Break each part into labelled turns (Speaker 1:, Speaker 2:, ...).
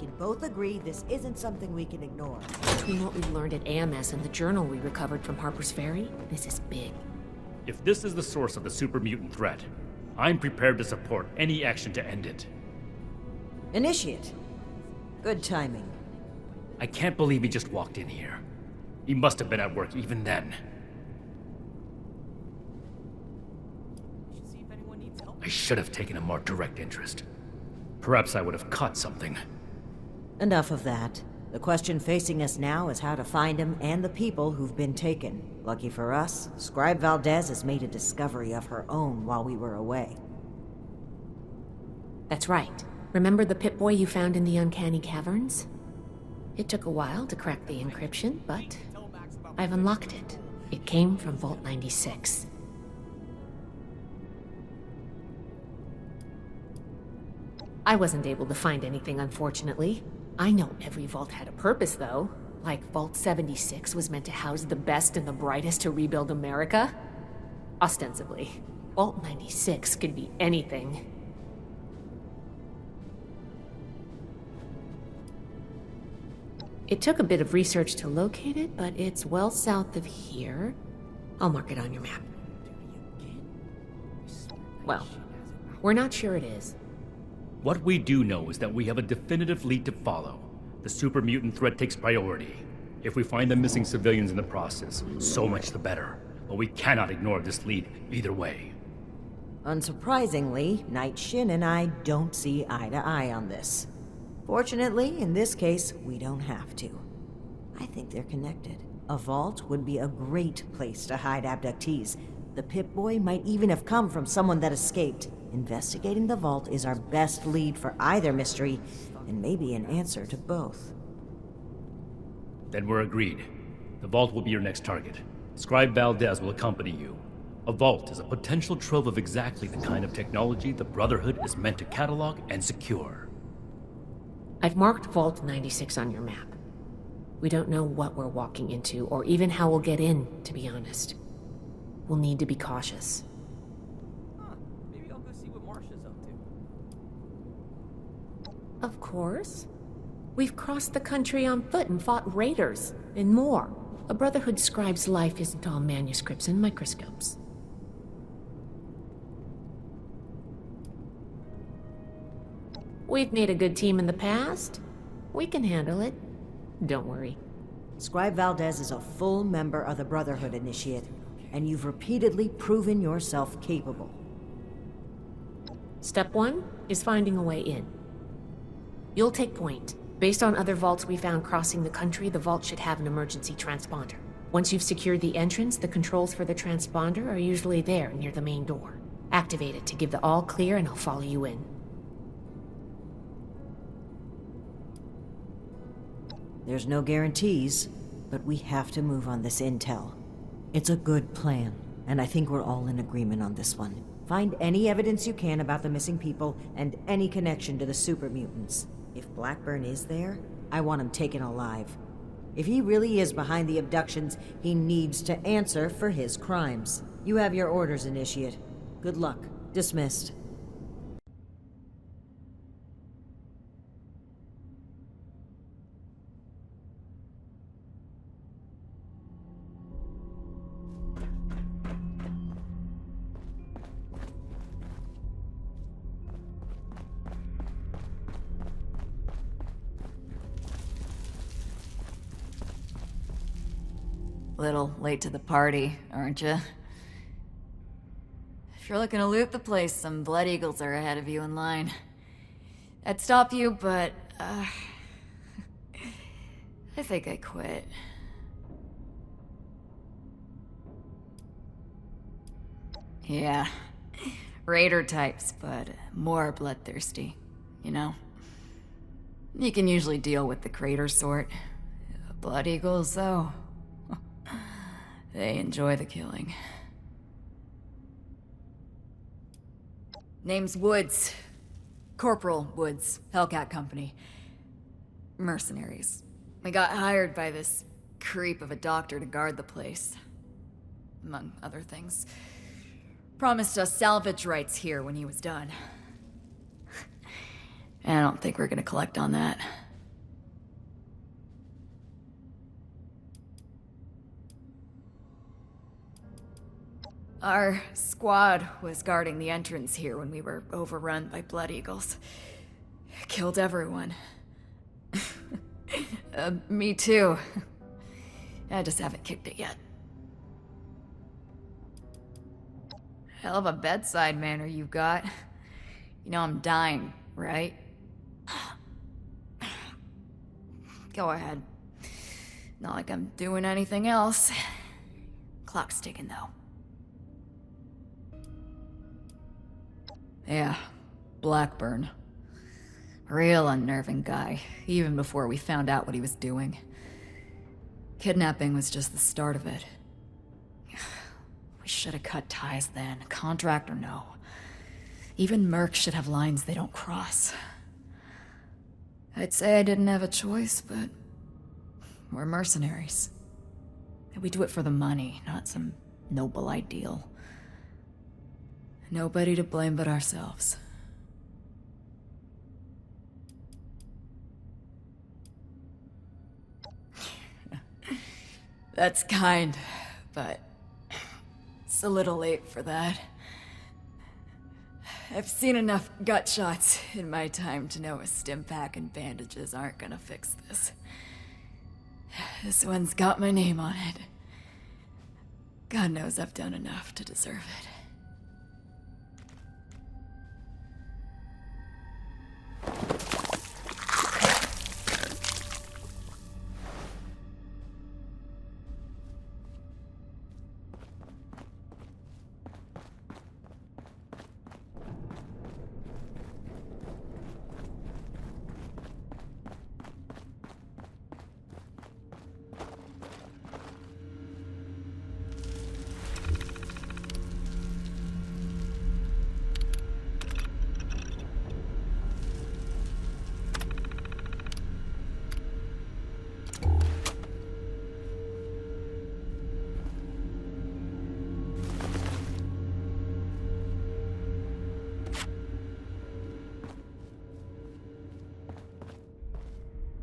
Speaker 1: can both agree this isn't something we can ignore.
Speaker 2: You know what we learned at AMS and the journal we recovered from Harper's Ferry? This is big.
Speaker 3: If this is the source of the super mutant threat, I'm prepared to support any action to end it.
Speaker 1: Initiate. Good timing.
Speaker 3: I can't believe he just walked in here. He must have been at work even then. I should have taken a more direct interest. Perhaps I would have caught something.
Speaker 1: Enough of that. The question facing us now is how to find him and the people who've been taken. Lucky for us, Scribe Valdez has made a discovery of her own while we were away.
Speaker 2: That's right. Remember the Pip-Boy you found in the Uncanny Caverns? It took a while to crack the encryption, but I've unlocked it. It came from Vault 96. I wasn't able to find anything, unfortunately. I know every vault had a purpose, though. Like Vault 76 was meant to house the best and the brightest to rebuild America. Ostensibly. Vault 96 could be anything. It took a bit of research to locate it, but it's well south of here. I'll mark it on your map. Well, we're not sure it is.
Speaker 3: What we do know is that we have a definitive lead to follow. The super mutant threat takes priority. If we find the missing civilians in the process, so much the better. But we cannot ignore this lead either way.
Speaker 1: Unsurprisingly, Knight Shin and I don't see eye to eye on this. Fortunately, in this case, we don't have to. I think they're connected. A vault would be a great place to hide abductees. The Pip-Boy might even have come from someone that escaped. Investigating the vault is our best lead for either mystery, and maybe an answer to both.
Speaker 3: Then we're agreed. The vault will be your next target. Scribe Valdez will accompany you. A vault is a potential trove of exactly the kind of technology the Brotherhood is meant to catalog and secure.
Speaker 2: I've marked Vault 96 on your map. We don't know what we're walking into, or even how we'll get in, to be honest. We'll need to be cautious.
Speaker 4: Maybe I'll go see what Marsha's up to.
Speaker 2: Of course. We've crossed the country on foot and fought raiders, and more. A Brotherhood scribe's life isn't all manuscripts and microscopes. We've made a good team in the past. We can handle it. Don't worry.
Speaker 1: Scribe Valdez is a full member of the Brotherhood Initiate, and you've repeatedly proven yourself capable.
Speaker 2: Step 1 is finding a way in. You'll take point. Based on other vaults we found crossing the country, the vault should have an emergency transponder. Once you've secured the entrance, the controls for the transponder are usually there near the main door. Activate it to give the all clear and I'll follow you in.
Speaker 1: There's no guarantees, but we have to move on this intel. It's a good plan, and I think we're all in agreement on this one. Find any evidence you can about the missing people and any connection to the super mutants. If Blackburn is there, I want him taken alive. If he really is behind the abductions, he needs to answer for his crimes. You have your orders, Initiate. Good luck. Dismissed.
Speaker 5: Little late to the party, aren't you? If you're looking to loot the place, some Blood Eagles are ahead of you in line. I'd stop you, but, I think I quit. Yeah. Raider types, but more bloodthirsty, you know? You can usually deal with the crater sort. Blood Eagles, though. They enjoy the killing. Name's Woods. Corporal Woods, Hellcat Company. Mercenaries. We got hired by this creep of a doctor to guard the place. Among other things. Promised us salvage rights here when he was done. I don't think we're gonna collect on that. Our squad was guarding the entrance here when we were overrun by Blood Eagles. Killed everyone. Me too. I just haven't kicked it yet. Hell of a bedside manner you've got. You know I'm dying, right? Go ahead. Not like I'm doing anything else. Clock's ticking, though. Yeah, Blackburn. Real unnerving guy, even before we found out what he was doing. Kidnapping was just the start of it. We should have cut ties then, contract or no. Even mercs should have lines they don't cross. I'd say I didn't have a choice, but we're mercenaries. We do it for the money, not some noble ideal. Nobody to blame but ourselves. That's kind, but it's a little late for that. I've seen enough gut shots in my time to know a stim pack and bandages aren't gonna fix this. This one's got my name on it. God knows I've done enough to deserve it.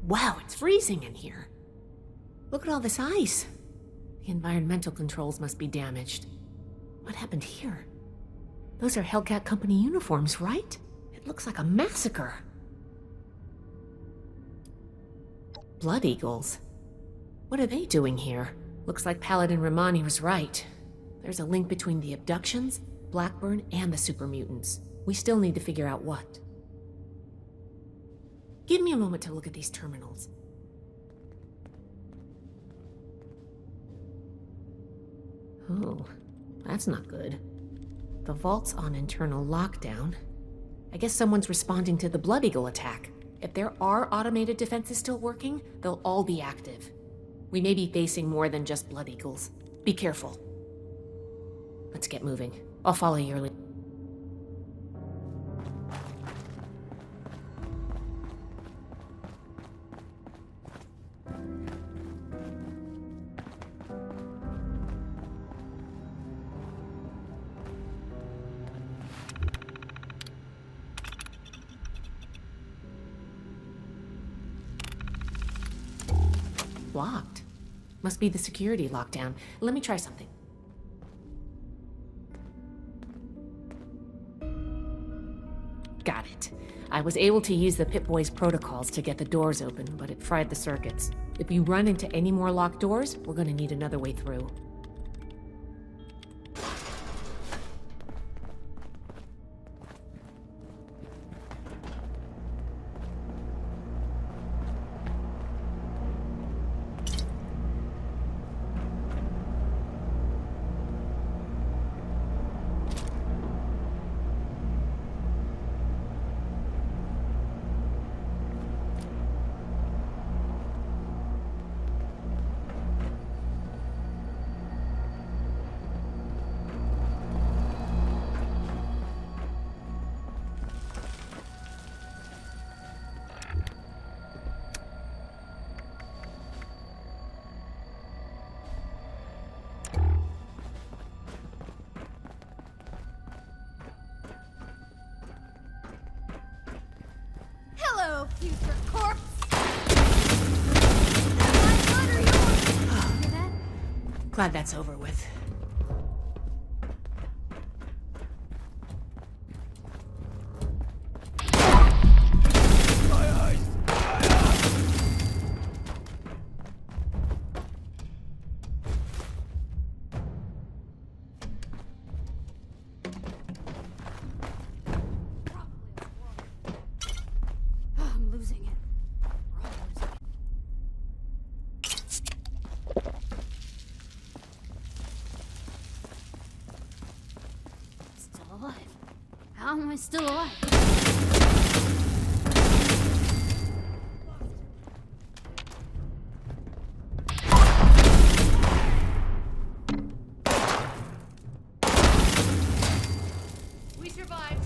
Speaker 2: Wow, it's freezing in here. Look at all this ice. The environmental controls must be damaged. What happened here? Those are Hellcat Company uniforms, right? It looks like a massacre. Blood Eagles? What are they doing here? Looks like Paladin Romani was right. There's a link between the abductions, Blackburn, and the super mutants. We still need to figure out what. Give me a moment to look at these terminals. Oh, that's not good. The vault's on internal lockdown. I guess someone's responding to the Blood Eagle attack. If there are automated defenses still working, they'll all be active. We may be facing more than just Blood Eagles. Be careful. Let's get moving. I'll follow your lead. Locked. Must be the security lockdown. Let me try something. Got it. I was able to use the Pip-Boy's protocols to get the doors open, but it fried the circuits. If you run into any more locked doors, we're gonna need another way through.
Speaker 6: Hello, future corpse! My blood or yours? Hear that?
Speaker 2: Glad that's over with.
Speaker 6: How am I still alive?
Speaker 2: We survived.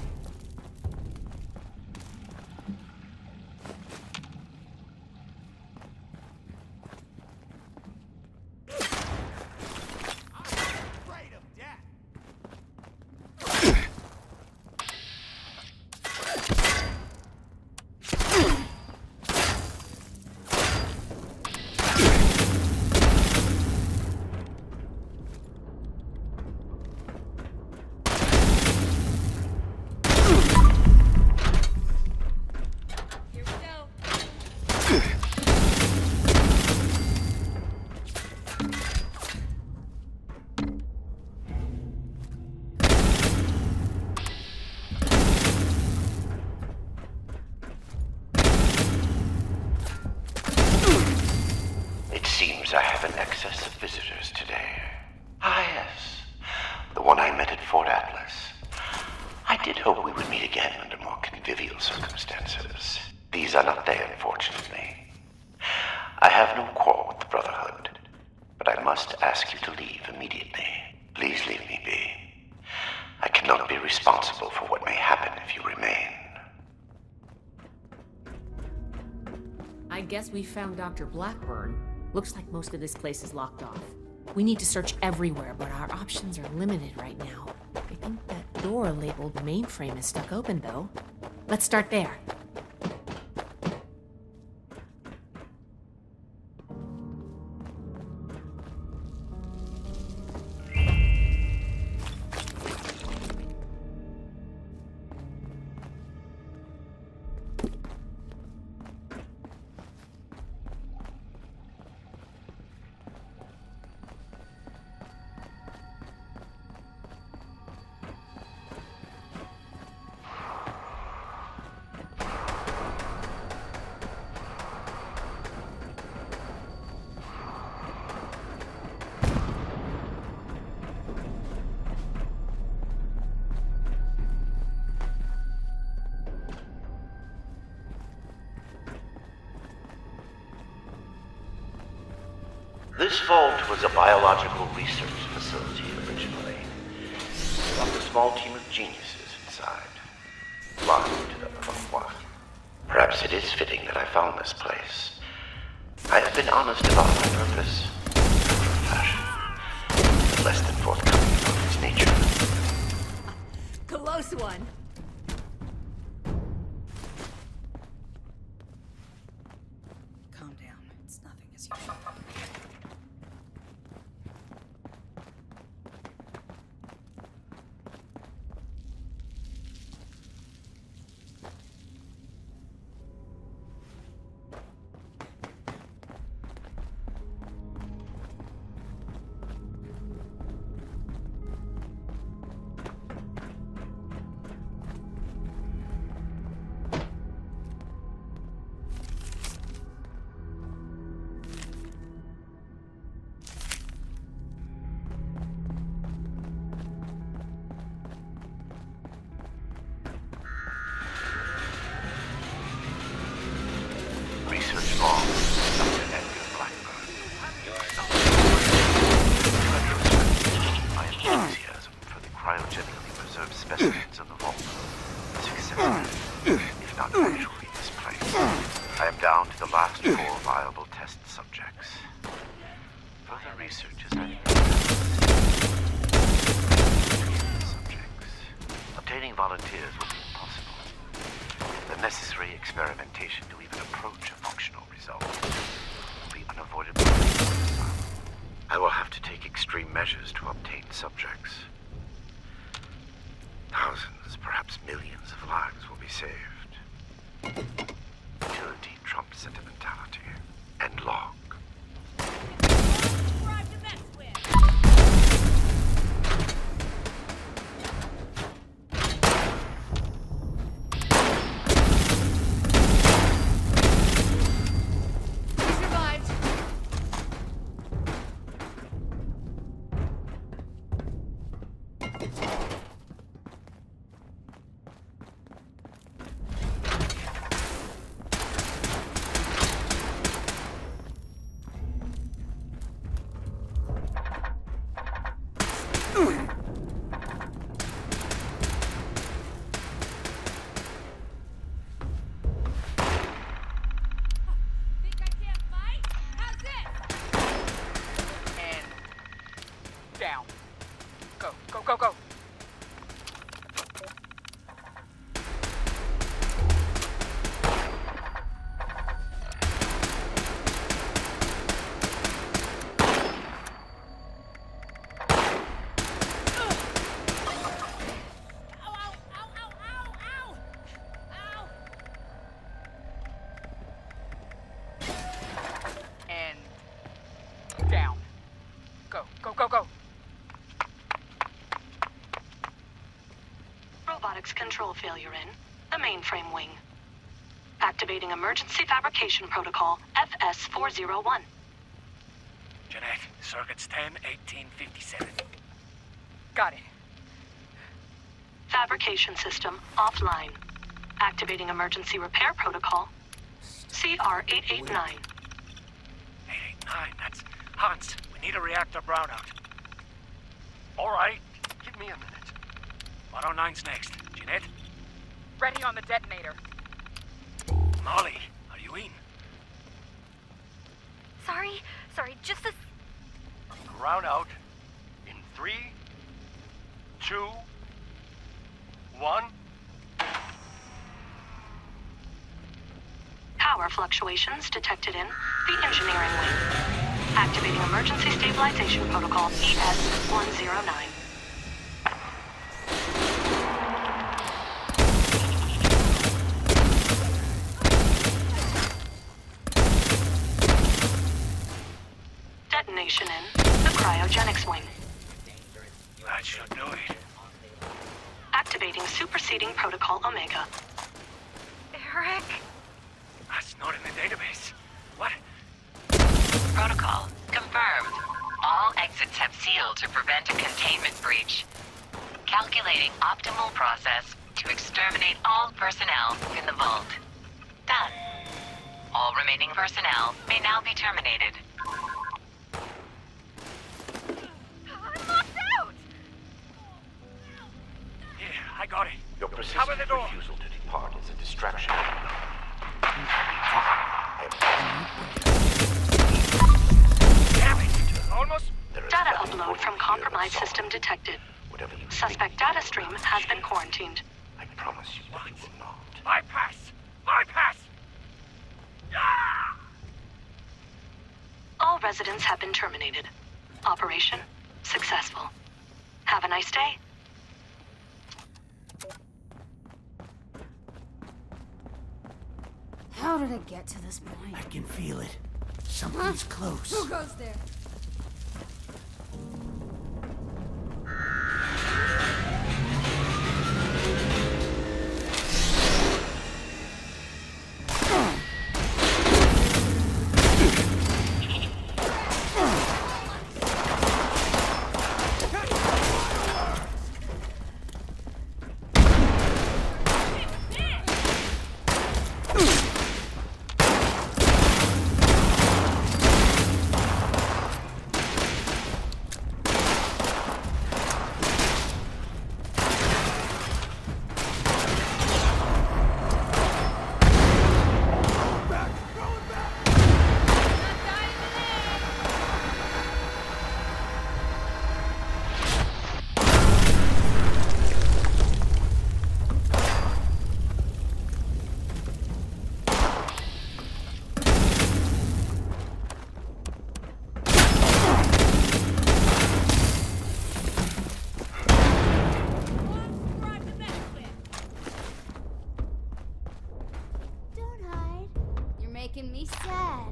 Speaker 7: I have an excess of visitors today. Ah, yes. The one I met at Fort Atlas. I did hope we would meet again under more convivial circumstances. These are not they, unfortunately. I have no quarrel with the Brotherhood, but I must ask you to leave immediately. Please leave me be. I cannot be responsible for what may happen if you remain.
Speaker 2: I guess we found Dr. Blackburn. Looks like most of this place is locked off. We need to search everywhere, but our options are limited right now. I think that door labeled mainframe is stuck open, though. Let's start there.
Speaker 7: This vault was a biological research facility originally. There was a small team of geniuses inside, blind to the pourquoi. Perhaps it is fitting that I found this place. I have been honest about my purpose, after a fashion, but less than forthcoming about its nature.
Speaker 6: Close one.
Speaker 5: Calm down. It's nothing as usual.
Speaker 7: Research log, Dr. Blackburn. My enthusiasm for the cryogenically preserved specimens of the vault is excessive, if not actually misplaced. I am down to the last 4 viable test subjects. Further research is needed. Subjects. Obtaining volunteers will be impossible. The necessary experimentation to even approach a functional result will be unavoidable. I will have to take extreme measures to obtain subjects. Thousands, perhaps millions of lives will be saved. Utility trumps sentimentality. End log.
Speaker 8: control failure in the mainframe wing. Activating emergency fabrication protocol FS401.
Speaker 9: Jeanette, circuits 10-1857.
Speaker 10: Got it.
Speaker 8: Fabrication system offline. Activating emergency repair protocol CR889.
Speaker 9: 889, that's Hans. We need a reactor brownout. All right, give me a minute. 109's next. Jeanette?
Speaker 10: Ready on the detonator.
Speaker 9: Molly, are you in?
Speaker 6: Sorry, just a...
Speaker 9: Brownout in 3, 2, 1.
Speaker 8: Power fluctuations detected in the engineering wing. Activating emergency stabilization protocol ES109. Detonation in the cryogenics wing.
Speaker 9: That should do it.
Speaker 8: Activating superseding protocol Omega.
Speaker 6: Eric?
Speaker 9: That's not in the database. What?
Speaker 11: Protocol confirmed. All exits have sealed to prevent a containment breach. Calculating optimal process to exterminate all personnel in the vault. Done. All remaining personnel may now be terminated.
Speaker 6: I'm locked out!
Speaker 9: Yeah, I got it.
Speaker 7: Your
Speaker 9: Cover
Speaker 7: persistent
Speaker 9: the door.
Speaker 7: refusal to depart is a distraction.
Speaker 9: Damn it! Almost.
Speaker 7: There is
Speaker 8: Data
Speaker 7: nothing
Speaker 8: upload
Speaker 7: more
Speaker 8: from
Speaker 7: you
Speaker 8: compromised
Speaker 7: fear than
Speaker 8: system detected.
Speaker 7: Whatever you
Speaker 8: Suspect
Speaker 7: think
Speaker 8: data
Speaker 7: you
Speaker 8: stream
Speaker 7: will
Speaker 8: has been
Speaker 7: achieve,
Speaker 8: quarantined.
Speaker 7: I promise you that you will not.
Speaker 9: Bypass! Bypass! Ah!
Speaker 8: All residents have been terminated. Operation successful. Have a nice day.
Speaker 6: How did it get to this point?
Speaker 12: I can feel it. Something's close.
Speaker 6: Who goes there? Making me sad.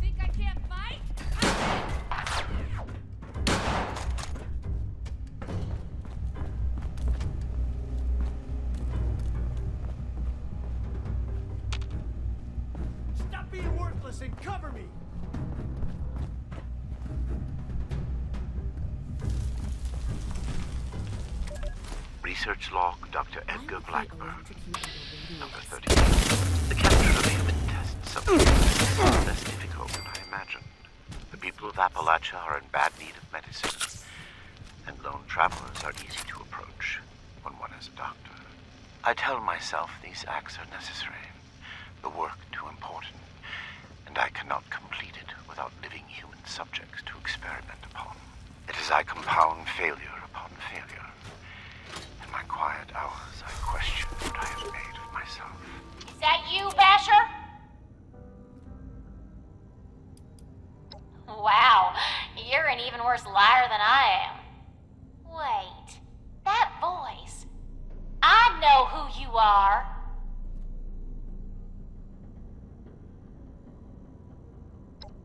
Speaker 6: Think I can't fight?
Speaker 12: Stop being worthless and cover me!
Speaker 7: Research log, Dr. Edgar Blackburn. Number 38. The capture of human test subjects is less difficult than I imagined. The people of Appalachia are in bad need of medicine, and lone travelers are easy to approach when one is a doctor. I tell myself these acts are necessary, the work too important, and I cannot complete it without living human subjects to experiment upon. It is I compound failure upon failure. In my quiet hours, I question what I have made of myself.
Speaker 6: Is that you, Basher?
Speaker 13: Wow, you're an even worse liar than I am. Wait, that voice. I know who you are.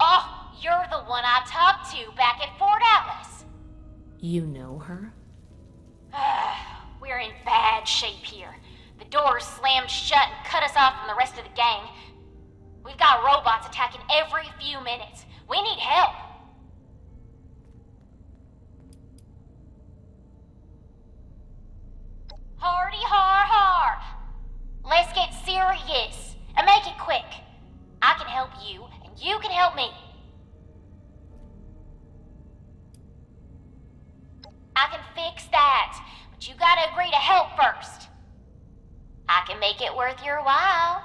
Speaker 13: Oh, you're the one I talked to back at Fort Atlas.
Speaker 2: You know her?
Speaker 13: We're in bad shape here. The doors slammed shut and cut us off from the rest of the gang. We've got robots attacking every few minutes. We need help. Hardy har har. Let's get serious and make it quick. I can help you and you can help me. I can fix that, but you gotta agree to help first. I can make it worth your while.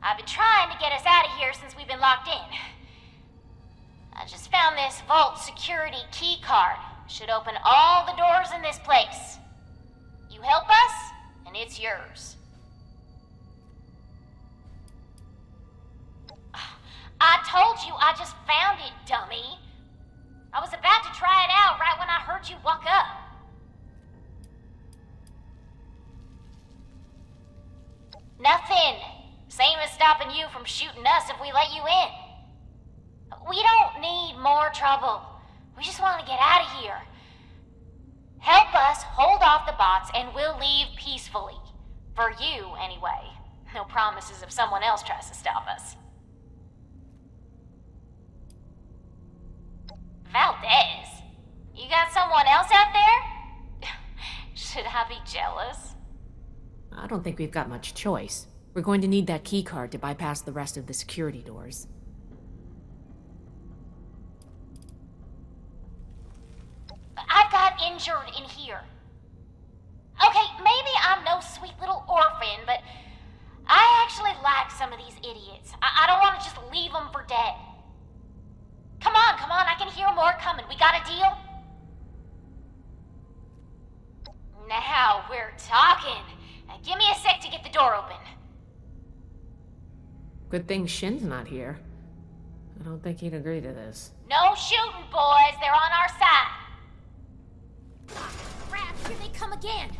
Speaker 13: I've been trying to get us out of here since we've been locked in. I just found this vault security key card. Should open all the doors in this place. You help us, and it's yours. I told you I just found it, dummy. I was about to try it out right when I heard you walk up. Nothing. Same as stopping you from shooting us if we let you in. We don't need more trouble. We just want to get out of here. Help us hold off the bots and we'll leave peacefully. For you, anyway. No promises if someone else tries to stop us. Valdez? You got someone else out there? Should I be jealous?
Speaker 2: I don't think we've got much choice. We're going to need that key card to bypass the rest of the security doors.
Speaker 13: I've got injured in here. Okay, maybe I'm no sweet little orphan, but I actually like some of these idiots. I don't want to just leave them for dead. Come on, I can hear more coming. We got a deal? Now we're talking. Give me a sec to get the door open.
Speaker 2: Good thing Shin's not here. I don't think he'd agree to this.
Speaker 13: No shooting, boys. They're on our side. Crap, here they come again.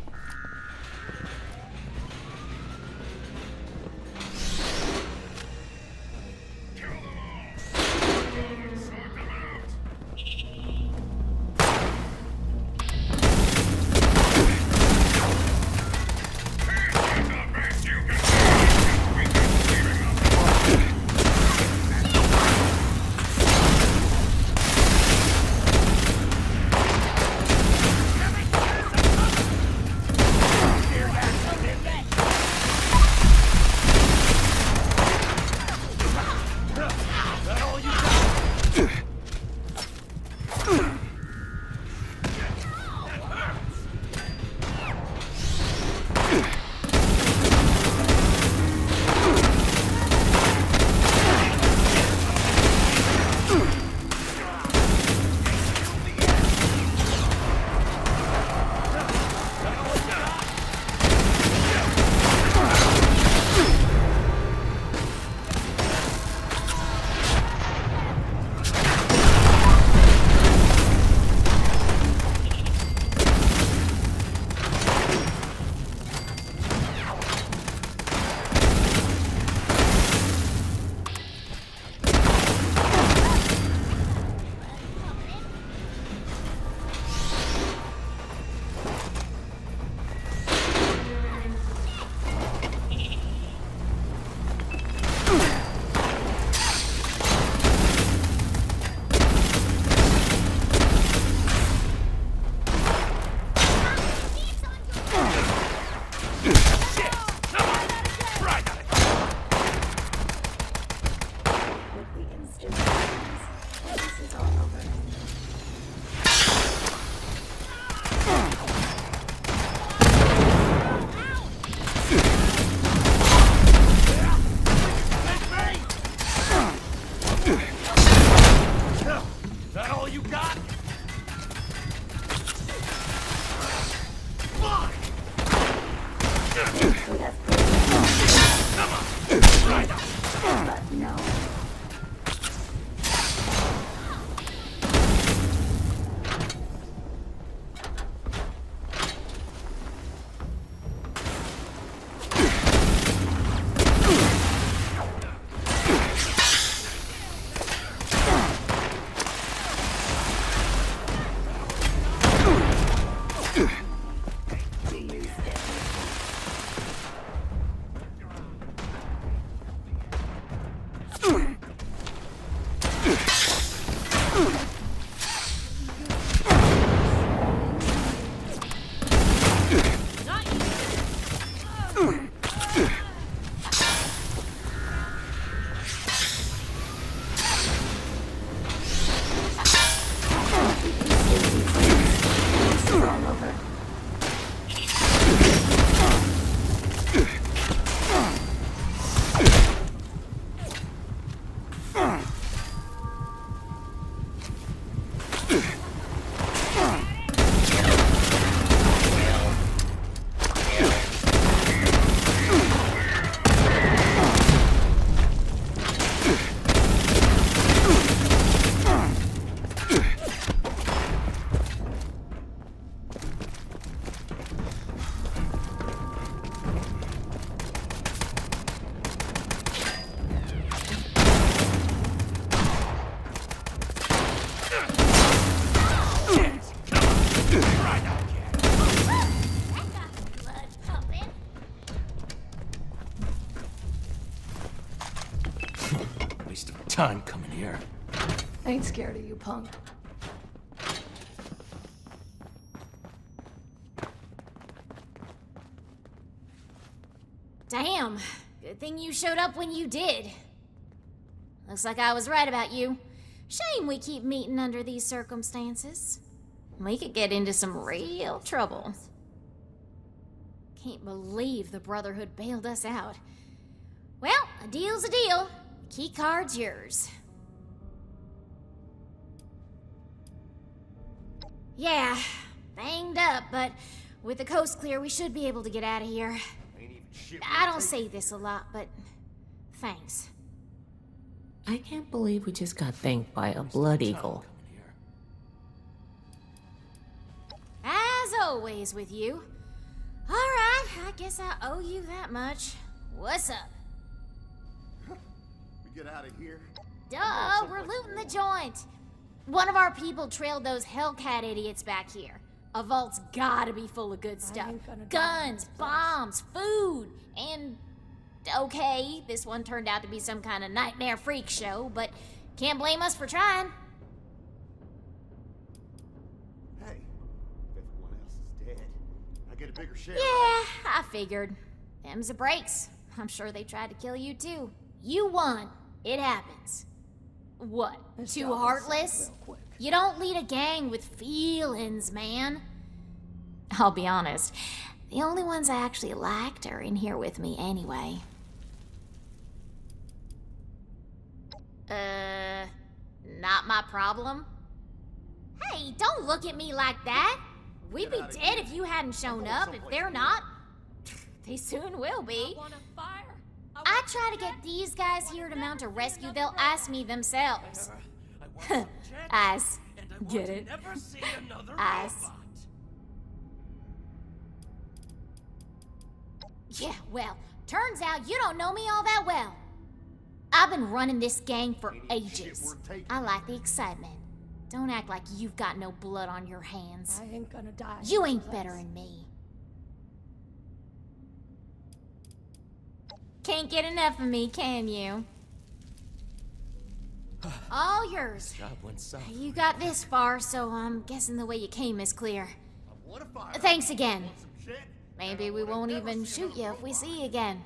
Speaker 12: Waste of time coming here.
Speaker 14: I ain't scared of you, punk.
Speaker 13: Damn. Good thing you showed up when you did. Looks like I was right about you. Shame we keep meeting under these circumstances. We could get into some real trouble. Can't believe the Brotherhood bailed us out. Well, a deal's a deal. Key card's yours. Yeah, banged up, but with the coast clear, we should be able to get out of here. I don't say this a lot, but thanks.
Speaker 2: I can't believe we just got thanked by a blood eagle.
Speaker 13: As always with you. All right, I guess I owe you that much. What's up?
Speaker 12: We get out of here.
Speaker 13: Duh, we're looting the joint. One of our people trailed those Hellcat idiots back here. A vault's gotta be full of good stuff. Guns, bombs, food, and... Okay, this one turned out to be some kind of nightmare freak show, but can't blame us for trying.
Speaker 12: Hey, if everyone else is dead, I get a bigger share.
Speaker 13: Yeah, I figured. Them's the breaks. I'm sure they tried to kill you too. You won. It happens. What? Too heartless? You don't lead a gang with feelings, man. I'll be honest. The only ones I actually liked are in here with me anyway. Not my problem? Hey, don't look at me like that. We'd be dead if you hadn't shown up. If they're not, they soon will be. I try to get these guys here to mount a rescue, they'll ask me themselves. Ass. Get it? Ass. Yeah, well, turns out you don't know me all that well. I've been running this gang for ages. I like the excitement. Don't act like you've got no blood on your hands.
Speaker 14: I ain't gonna die.
Speaker 13: You ain't better than me. Can't get enough of me, can you? All yours. You got this far, so I'm guessing the way you came is clear. Thanks again. Maybe we won't even shoot you if we see you again.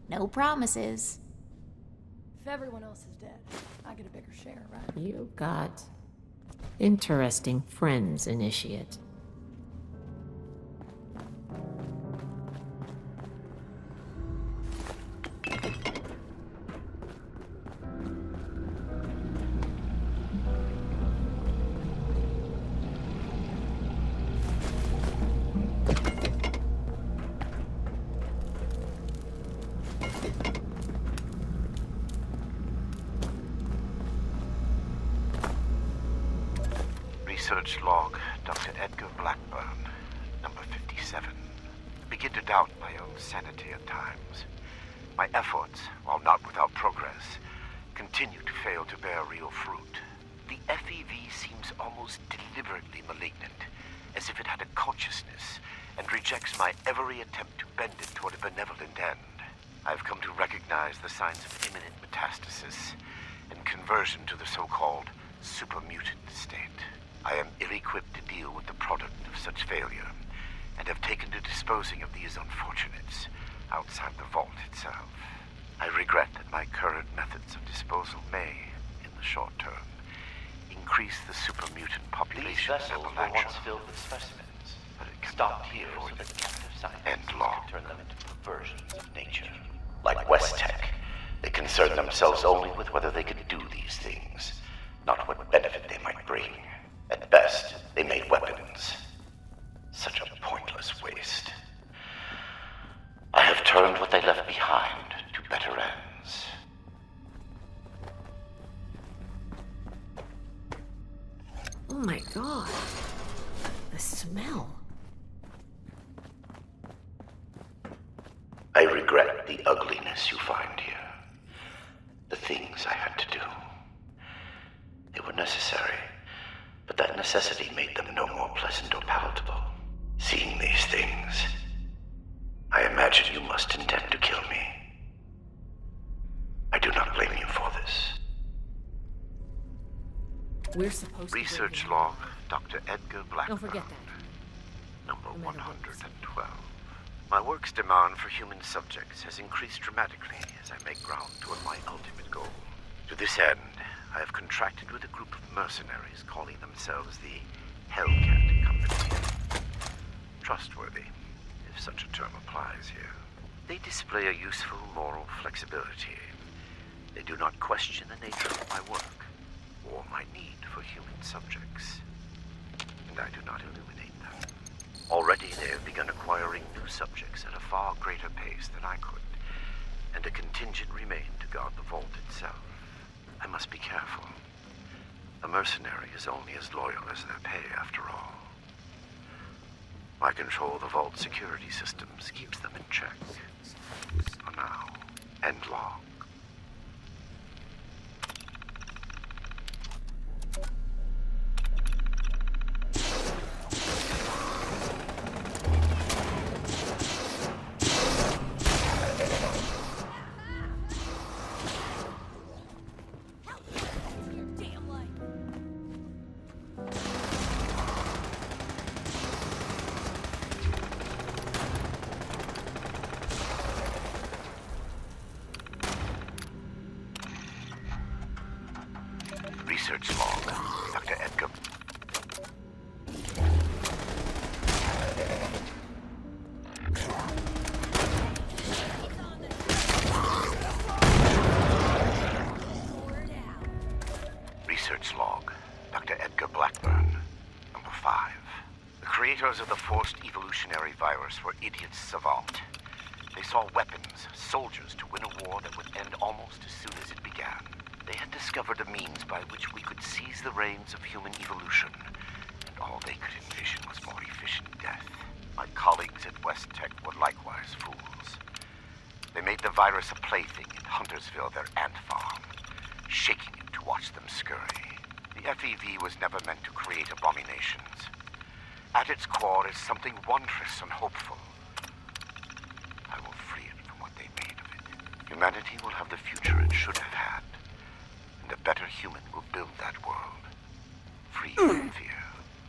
Speaker 13: No promises.
Speaker 14: If everyone else is dead, I get a bigger share, right?
Speaker 2: You got interesting friends, Initiate.
Speaker 7: Research log, Dr. Edgar Blackburn, number 57. Begin to doubt my own sanity at times. My efforts, while not without progress, continue to fail to bear real fruit. The FEV seems almost deliberately malignant, as if it had a consciousness, and rejects my every attempt to bend it toward a benevolent end. I've come to recognize the signs of imminent metastasis and conversion to the so-called super mutant state. I am ill-equipped to deal with the product of such failure, and have taken to disposing of these unfortunates outside the vault itself. I regret that my current methods of disposal may, in the short term, increase the super mutant population of
Speaker 15: Vessels were once filled with specimens,
Speaker 7: but it can
Speaker 15: stopped here so that captive scientists
Speaker 7: End law.
Speaker 15: could turn them into perversions of nature.
Speaker 7: Like West Tech, they concern themselves only with whether they could do these things, not what benefit they might bring. At best, they made weapons. Such a pointless waste. I have turned what they left behind to better ends.
Speaker 2: Oh my god. The smell.
Speaker 7: I regret the ugliness you find here. The things I had to do. They were necessary, but that necessity made them no more pleasant or palatable. Seeing these things, I imagine you must intend to kill me. I do not blame you for this.
Speaker 2: We're supposed
Speaker 7: Research
Speaker 2: to
Speaker 7: log, Dr. Edgar Blackburn.
Speaker 2: Don't forget that.
Speaker 7: Number 112. My work's demand for human subjects has increased dramatically as I make ground toward my ultimate goal. To this end, I have contracted with a group of mercenaries calling themselves the Hellcat Company. Trustworthy, if such a term applies here. They display a useful moral flexibility. They do not question the nature of my work or my need for human subjects. And I do not illuminate them. Already they have begun acquiring new subjects at a far greater pace than I could, and a contingent remained to guard the vault itself. I must be careful. A mercenary is only as loyal as their pay, after all. My control of the vault security systems keeps them in check. For now. End log. Research log, Dr. Edgar. Research log, Dr. Edgar Blackburn. Number 5. The creators of the forced evolutionary virus were idiots savant. They saw weapons, soldiers to win a war that would end almost as soon as it began. They had discovered a means by which we could seize the reins of human evolution, and all they could envision was more efficient death. My colleagues at West Tech were likewise fools. They made the virus a plaything in Huntersville, their ant farm, shaking it to watch them scurry. The FEV was never meant to create abominations. At its core is something wondrous and hopeful. I will free it from what they made of it. Humanity will have the future it should have had. And a better human will build that world. Free from fear.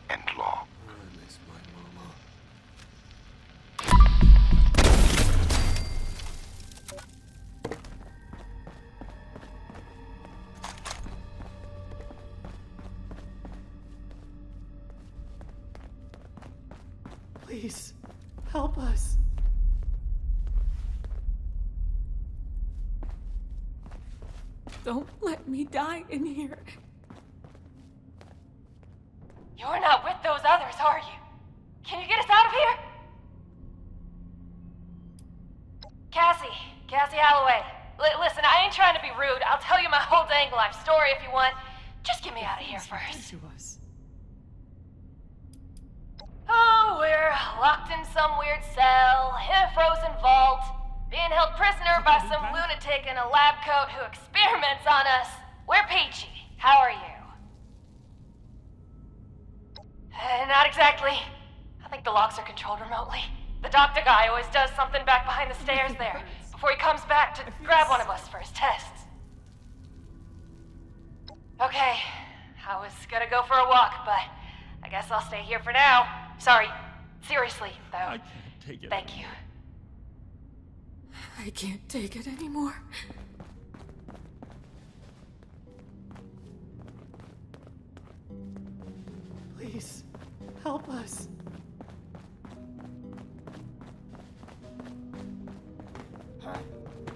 Speaker 7: End log.
Speaker 12: I miss my mama.
Speaker 14: Please, help us.
Speaker 2: Don't let me die in here.
Speaker 10: You're not with those others, are you? Can you get us out of here? Cassie Alloway. Listen, I ain't trying to be rude. I'll tell you my whole dang life story if you want. Just get me out of here first.
Speaker 14: To us.
Speaker 10: Oh, we're locked in some weird cell, in a frozen vault, being held prisoner by some lunatic in a lab coat who experiments on us. We're peachy. How are you? Not exactly. I think the locks are controlled remotely. The doctor guy always does something back behind the stairs there, before he comes back to grab one of us for his tests. Okay, I was gonna go for a walk, but I guess I'll stay here for now. Sorry. Seriously, though.
Speaker 3: I can't take it.
Speaker 10: Thank you.
Speaker 14: I can't take it anymore.
Speaker 16: Please, help us.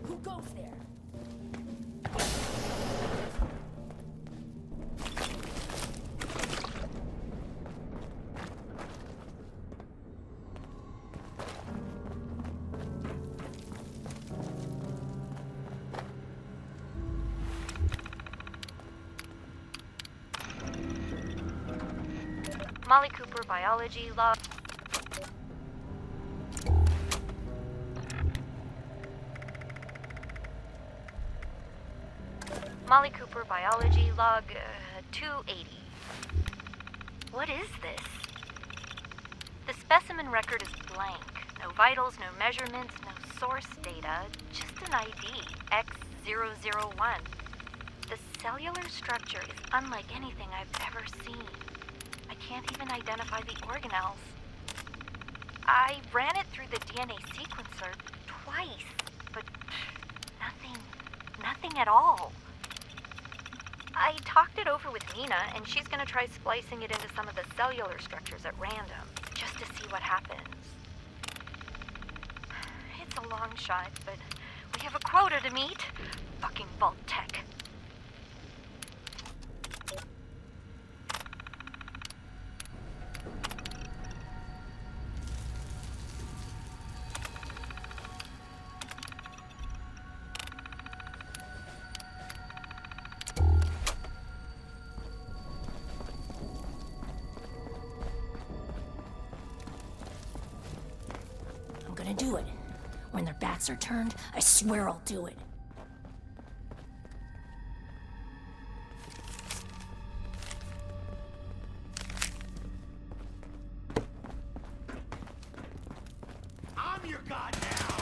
Speaker 6: Who goes there?
Speaker 8: Molly Cooper, biology log. Molly Cooper, biology log 280. What is this? The specimen record is blank. No vitals, no measurements, no source data, just an ID, X001. The cellular structure is unlike anything I've ever seen. I can't even identify the organelles. I ran it through the DNA sequencer twice, but nothing at all. I talked it over with Nina, and she's gonna try splicing it into some of the cellular structures at random, just to see what happens. It's a long shot, but we have a quota to meet. Fucking Vault Tech.
Speaker 6: I'm gonna do it. When their backs are turned, I swear I'll do it.
Speaker 12: I'm your god now!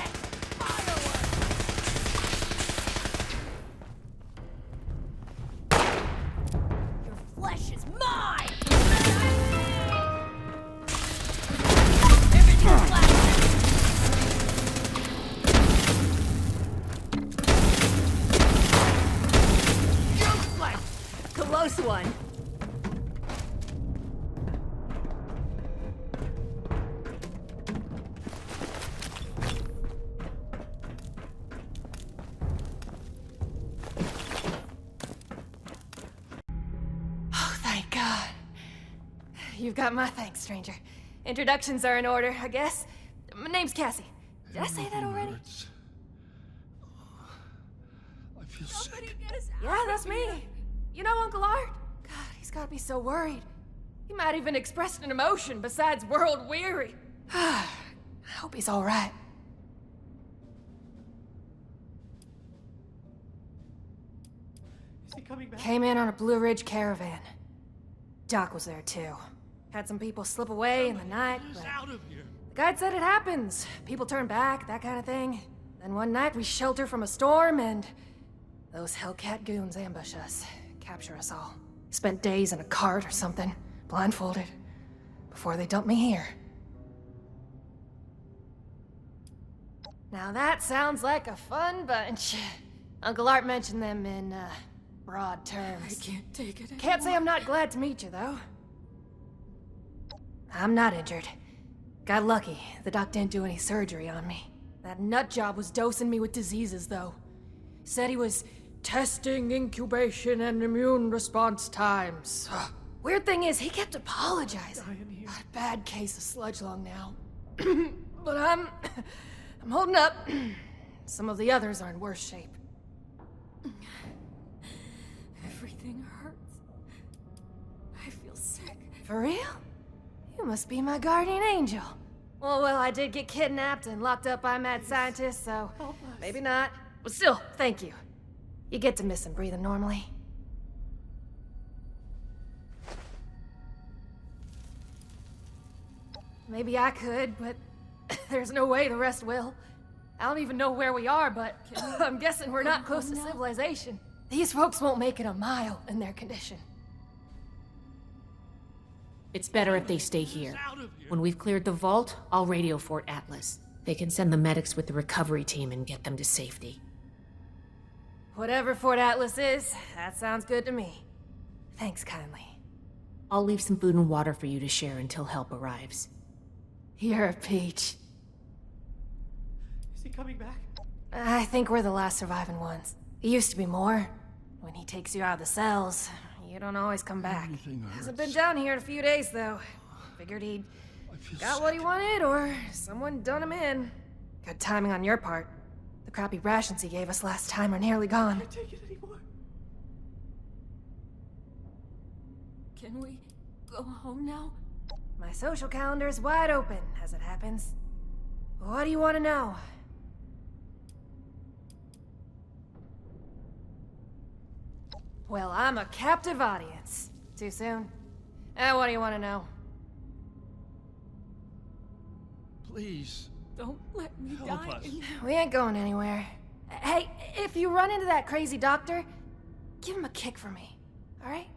Speaker 6: Your flesh is mine! Everything's black.
Speaker 1: Close one.
Speaker 14: Oh, thank God. You've got my thanks, stranger. Introductions are in order, I guess. My name's Cassie. Did I say that already?
Speaker 12: Hurts. I feel sick.
Speaker 14: Yeah, that's me. You know Uncle Art? God, he's gotta be so worried. He might even expressed an emotion besides world weary. I hope he's alright.
Speaker 16: Is he coming back?
Speaker 14: Came in on a Blue Ridge caravan. Doc was there too. Had some people slip away in the night, but
Speaker 12: Out of here.
Speaker 14: the guide said it happens. People turn back, that kind of thing. Then one night we shelter from a storm and those Hellcat goons ambush us. Capture us all. Spent days in a cart or something, blindfolded, before they dumped me here. Now that sounds like a fun bunch. Uncle Art mentioned them in, broad terms.
Speaker 16: I can't take it anymore.
Speaker 14: Can't say I'm not glad to meet you, though. I'm not injured. Got lucky. The doc didn't do any surgery on me. That nut job was dosing me with diseases, though. Said he was testing incubation and immune response times. Weird thing is, he kept apologizing. Got a bad case of sludge lung now. But I'm holding up. Some of the others are in worse shape.
Speaker 16: Everything hurts. I feel sick.
Speaker 14: For real? You must be my guardian angel. Well, I did get kidnapped and locked up by mad scientists, so maybe not. But still, thank you. You get to miss him breathing normally. Maybe I could, but there's no way the rest will. I don't even know where we are, but I'm guessing we're not close to civilization. These folks won't make it a mile in their condition.
Speaker 2: It's better if they stay here. When we've cleared the vault, I'll radio Fort Atlas. They can send the medics with the recovery team and get them to safety.
Speaker 14: Whatever Fort Atlas is, that sounds good to me. Thanks kindly.
Speaker 2: I'll leave some food and water for you to share until help arrives.
Speaker 14: You're a peach.
Speaker 16: Is he coming back?
Speaker 14: I think we're the last surviving ones. It used to be more. When he takes you out of the cells, you don't always come back. Hasn't been down here in a few days, though. Figured he'd got what he wanted, or someone done him in. Good timing on your part. The crappy rations he gave us last time are nearly gone.
Speaker 16: I can't take it anymore. Can we go home now?
Speaker 14: My social calendar's wide open, as it happens. What do you want to know? Well, I'm a captive audience. Too soon? What do you want to know?
Speaker 16: Please, don't let me
Speaker 14: Help
Speaker 16: die.
Speaker 14: us. We ain't going anywhere. Hey, if you run into that crazy doctor, give him a kick for me, alright?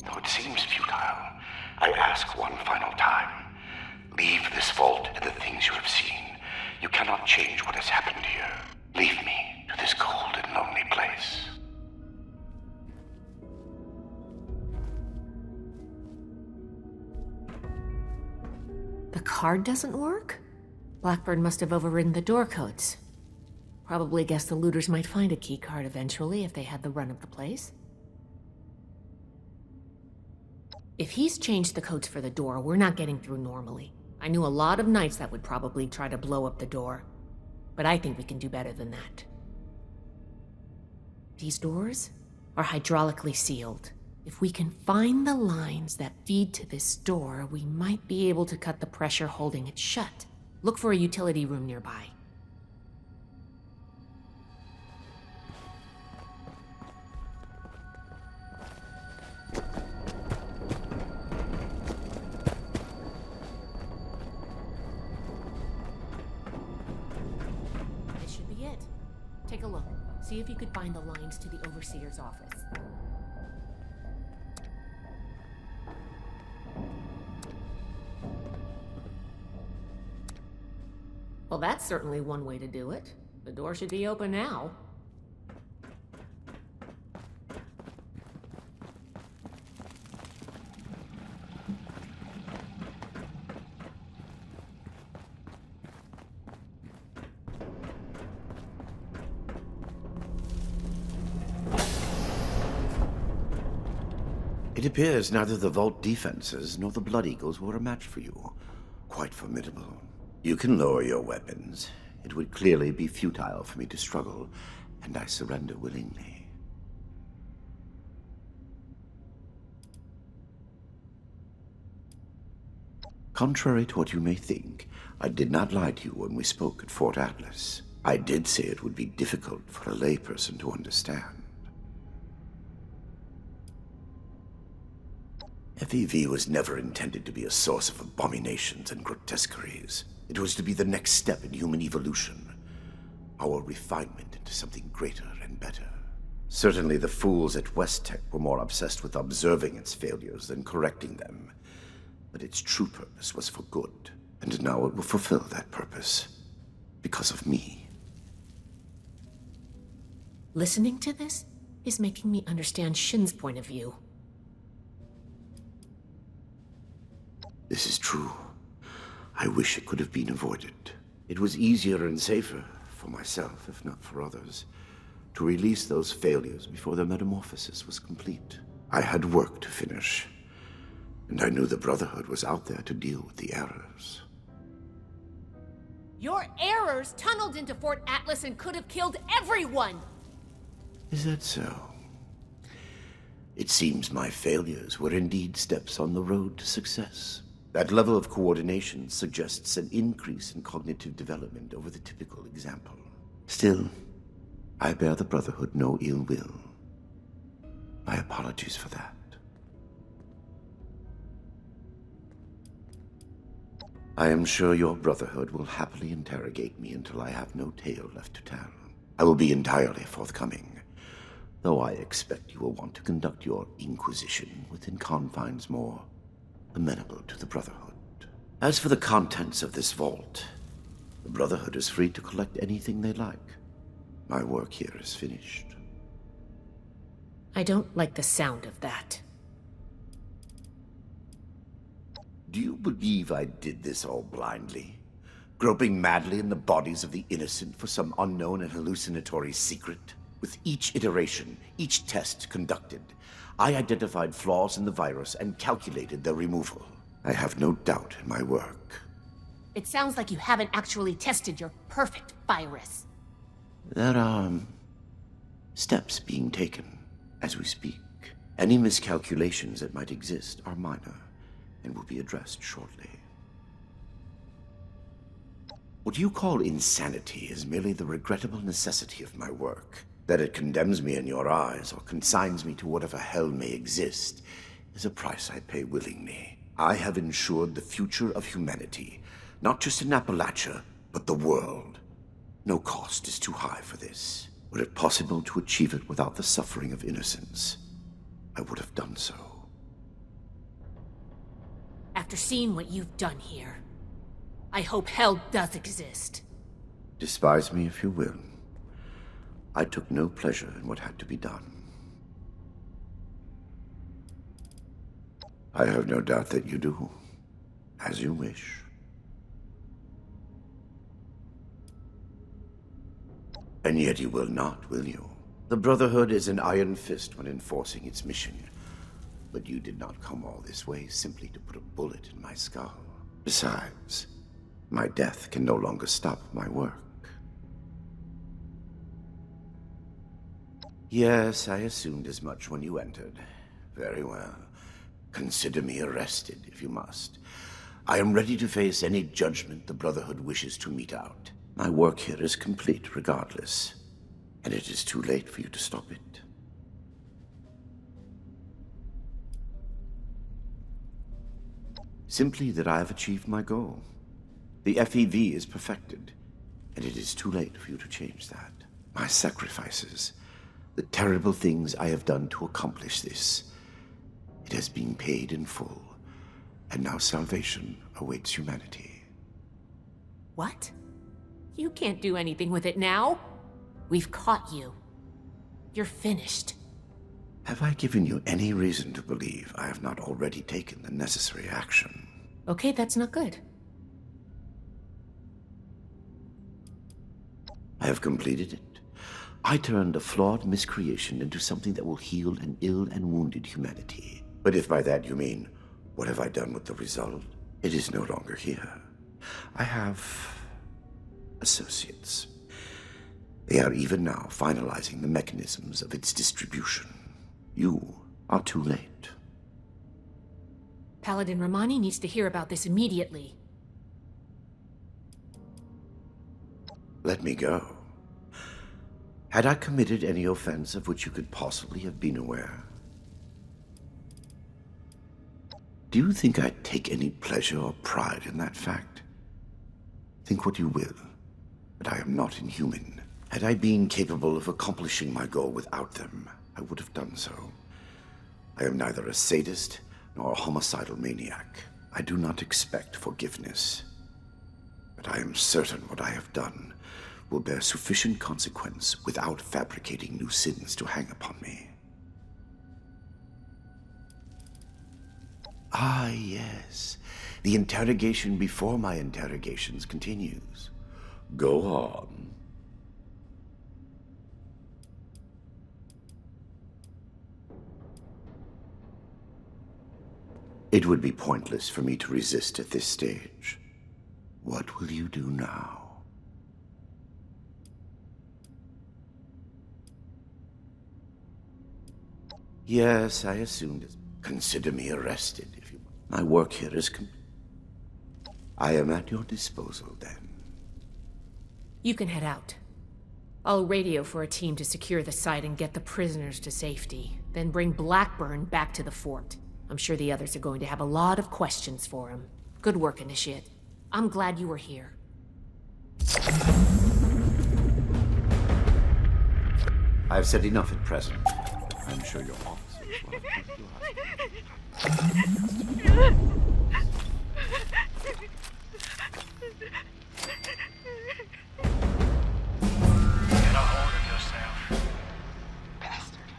Speaker 7: Though it seems futile, I ask one final time. Leave this vault and the things you have seen. You cannot change what has happened here. Leave me to this cold and lonely place.
Speaker 2: The card doesn't work? Blackburn must have overridden the door codes. Probably guessed the looters might find a key card eventually if they had the run of the place. If he's changed the codes for the door, we're not getting through normally. I knew a lot of knights that would probably try to blow up the door, but I think we can do better than that. These doors are hydraulically sealed. If we can find the lines that feed to this door, we might be able to cut the pressure holding it shut. Look for a utility room nearby. This should be it. Take a look. See if you could find the lines to the Overseer's office. Well, that's certainly one way to do it. The door should be open now.
Speaker 7: It appears neither the vault defenses nor the Blood Eagles were a match for you. Quite formidable. You can lower your weapons. It would clearly be futile for me to struggle, and I surrender willingly. Contrary to what you may think, I did not lie to you when we spoke at Fort Atlas. I did say it would be difficult for a layperson to understand. FEV was never intended to be a source of abominations and grotesqueries. It was to be the next step in human evolution, our refinement into something greater and better. Certainly the fools at West Tech were more obsessed with observing its failures than correcting them. But its true purpose was for good, and now it will fulfill that purpose. Because of me.
Speaker 2: Listening to this is making me understand Shin's point of view.
Speaker 7: This is true. I wish it could have been avoided. It was easier and safer for myself, if not for others, to release those failures before their metamorphosis was complete. I had work to finish, and I knew the Brotherhood was out there to deal with the errors.
Speaker 2: Your errors tunneled into Fort Atlas and could have killed everyone!
Speaker 7: Is that so? It seems my failures were indeed steps on the road to success. That level of coordination suggests an increase in cognitive development over the typical example. Still, I bear the Brotherhood no ill will. My apologies for that. I am sure your Brotherhood will happily interrogate me until I have no tale left to tell. I will be entirely forthcoming, though I expect you will want to conduct your inquisition within confines more amenable to the Brotherhood. As for the contents of this vault, the Brotherhood is free to collect anything they like. My work here is finished.
Speaker 2: I don't like the sound of that.
Speaker 7: Do you believe I did this all blindly? Groping madly in the bodies of the innocent for some unknown and hallucinatory secret? With each iteration, each test conducted, I identified flaws in the virus and calculated their removal. I have no doubt in my work.
Speaker 2: It sounds like you haven't actually tested your perfect virus.
Speaker 7: There are steps being taken as we speak. Any miscalculations that might exist are minor and will be addressed shortly. What you call insanity is merely the regrettable necessity of my work. That it condemns me in your eyes or consigns me to whatever hell may exist is a price I pay willingly. I have ensured the future of humanity, not just in Appalachia, but the world. No cost is too high for this. Were it possible to achieve it without the suffering of innocence, I would have done so.
Speaker 2: After seeing what you've done here, I hope hell does exist.
Speaker 7: Despise me if you will. I took no pleasure in what had to be done. I have no doubt that you do. As you wish. And yet you will not, will you? The Brotherhood is an iron fist when enforcing its mission. But you did not come all this way simply to put a bullet in my skull. Besides, my death can no longer stop my work. Yes, I assumed as much when you entered. Very well. Consider me arrested, if you must. I am ready to face any judgment the Brotherhood wishes to mete out. My work here is complete, regardless. And it is too late for you to stop it. Simply that I have achieved my goal. The FEV is perfected, and it is too late for you to change that. My sacrifices, the terrible things I have done to accomplish this, it has been paid in full, and now salvation awaits humanity.
Speaker 2: What? You can't do anything with it now. We've caught you. You're finished.
Speaker 7: Have I given you any reason to believe I have not already taken the necessary action?
Speaker 2: Okay, that's not good.
Speaker 7: I have completed it. I turned a flawed miscreation into something that will heal an ill and wounded humanity. But if by that you mean, what have I done with the result? It is no longer here. I have associates. They are even now finalizing the mechanisms of its distribution. You are too late.
Speaker 2: Paladin Romani needs to hear about this immediately.
Speaker 7: Let me go. Had I committed any offense of which you could possibly have been aware? Do you think I take any pleasure or pride in that fact? Think what you will, but I am not inhuman. Had I been capable of accomplishing my goal without them, I would have done so. I am neither a sadist nor a homicidal maniac. I do not expect forgiveness. But I am certain what I have done will bear sufficient consequence without fabricating new sins to hang upon me. Ah, yes. The interrogation before my interrogations continues. Go on. It would be pointless for me to resist at this stage. What will you do now? Yes, I assumed it. Consider me arrested, if you want. My work here is complete. I am at your disposal, then.
Speaker 2: You can head out. I'll radio for a team to secure the site and get the prisoners to safety. Then bring Blackburn back to the fort. I'm sure the others are going to have a lot of questions for him. Good work, Initiate. I'm glad you were here.
Speaker 7: I've said enough at present. I'm sure your officers will have plenty to ask.
Speaker 9: Get a hold of yourself.
Speaker 17: Bastard.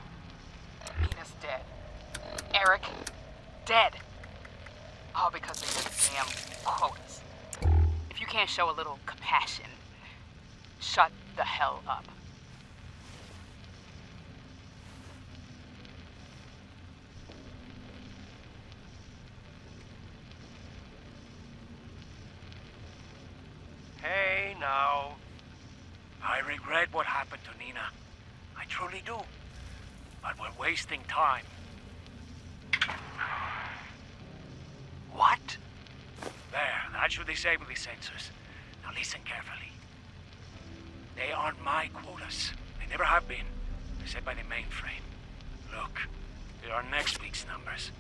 Speaker 17: Nina's dead. Eric, dead. All because of your damn quotas. If you can't show a little compassion, shut the hell up.
Speaker 9: Hey, now. I regret what happened to Nina. I truly do. But we're wasting time. What? There, that should disable the sensors. Now listen carefully. They aren't my quotas. They never have been. They're set by the mainframe. Look, they are next week's numbers.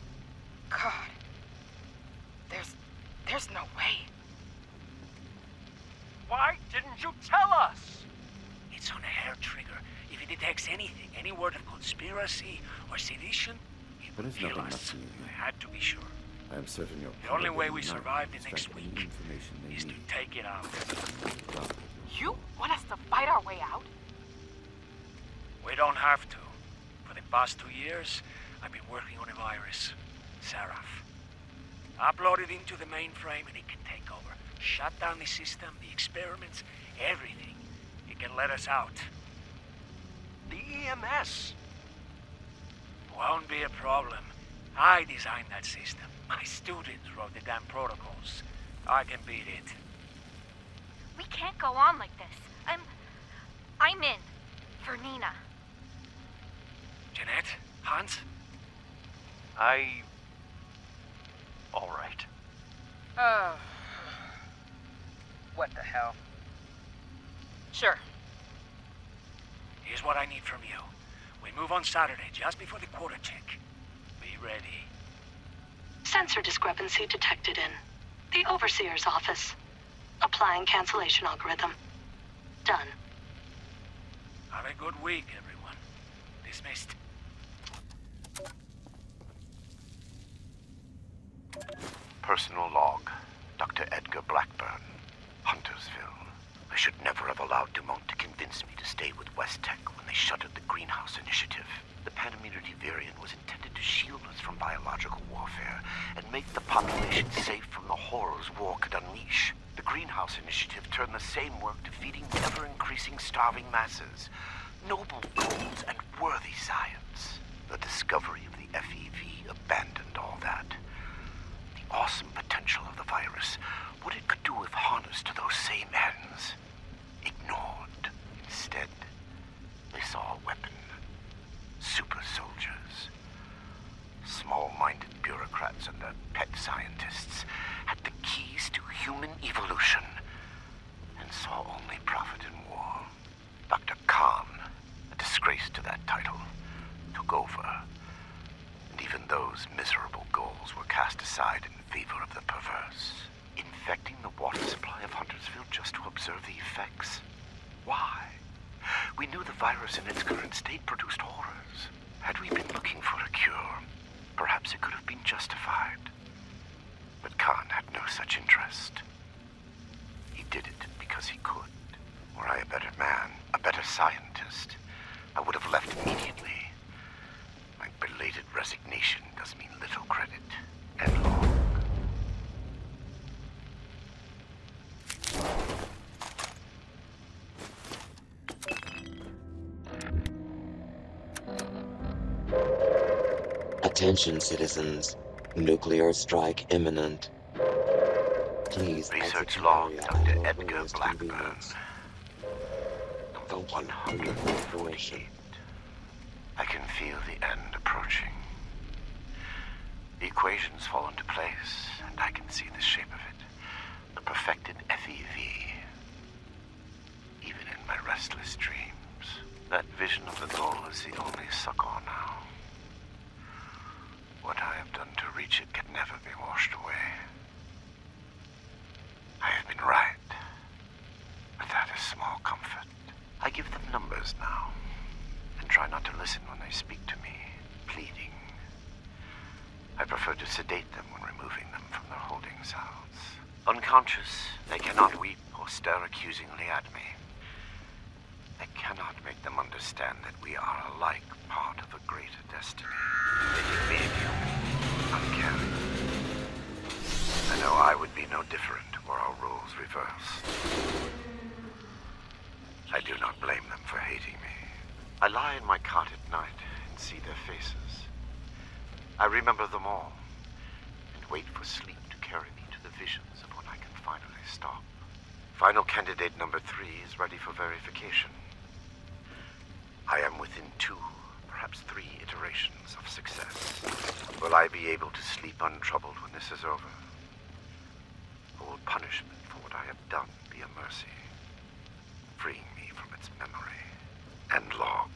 Speaker 17: God. There's no way.
Speaker 9: Why didn't you tell us? It's on a hair trigger. If it detects anything, any word of conspiracy or sedition, it
Speaker 7: But
Speaker 9: will
Speaker 7: it's
Speaker 9: kill
Speaker 7: nothing
Speaker 9: us.
Speaker 7: much to
Speaker 9: I had to be sure.
Speaker 7: I am certain your
Speaker 9: The only way we
Speaker 7: probably
Speaker 9: survive
Speaker 7: not
Speaker 9: the next
Speaker 7: extract any
Speaker 9: week
Speaker 7: information they
Speaker 9: is to
Speaker 7: need.
Speaker 9: take it out.
Speaker 17: You want us to fight our way out?
Speaker 9: We don't have to. For the past 2 years, I've been working on a virus, Seraph. Upload it into the mainframe and it can take over. Shut down the system, the experiments, everything. It can let us out. The EMS won't be a problem. I designed that system. My students wrote the damn protocols. I can beat it.
Speaker 8: We can't go on like this. I'm in. For Nina.
Speaker 9: Jeanette? Hans?
Speaker 15: All right.
Speaker 17: What the hell? Sure.
Speaker 9: Here's what I need from you. We move on Saturday, just before the quota check. Be ready.
Speaker 11: Sensor discrepancy detected in the Overseer's office. Applying cancellation algorithm. Done.
Speaker 9: Have a good week, everyone. Dismissed.
Speaker 7: Personal log. Dr. Edgar Blackburn. Huntersville. I should never have allowed Dumont to convince me to stay with West Tech when they shuttered the Greenhouse Initiative. The Panimmunity variant was intended to shield us from biological warfare and make the population safe from the horrors war could unleash. The Greenhouse Initiative turned the same work to feeding ever-increasing starving masses. Noble goals and worthy science. The discovery of the FEV abandoned all that. The awesome potential of the virus, what it could do if harnessed to those same ends. Ignored. Instead, they saw a weapon. Super soldiers. Small-minded bureaucrats and their pet scientists had the keys to human evolution and saw only profit in war. Dr. Khan, a disgrace to that title, took over. And even those miserable goals were cast aside in favor of the perverse. Infecting the water supply of Huntersville just to observe the effects? Why? We knew the virus in its current state produced horrors. Had we been looking for a cure, perhaps it could have been justified. But Khan had no such interest. He did it because he could. Were I a better man, a better scientist, I would have left immediately. My belated resignation does me little credit. And long.
Speaker 18: Attention, citizens. Nuclear strike imminent. Please
Speaker 7: Research log, Dr. Edgar Blackburn. Number 148. I can feel the end approaching. The equations fall into place, and I can see the shape of it. The perfected FEV. Even in my restless dreams, that vision of the goal is the only succor now. What I have done to reach it can never be washed away. I have been right, but that is small comfort. I give them numbers now, and try not to listen when they speak to me, pleading. I prefer to sedate them when removing them from their holding cells. Unconscious, they cannot weep or stare accusingly at me. I cannot make them understand that we are alike part of a greater destiny. They think me inhuman, uncaring. I know I would be no different were our roles reversed. I do not blame them for hating me. I lie in my cot at night and see their faces. I remember them all, and wait for sleep to carry me to the visions of when I can finally stop. Final candidate number 3 is ready for verification. I am within 2, perhaps 3 iterations of success. Will I be able to sleep untroubled when this is over? Or will punishment for what I have done be a mercy, freeing me from its memory and log?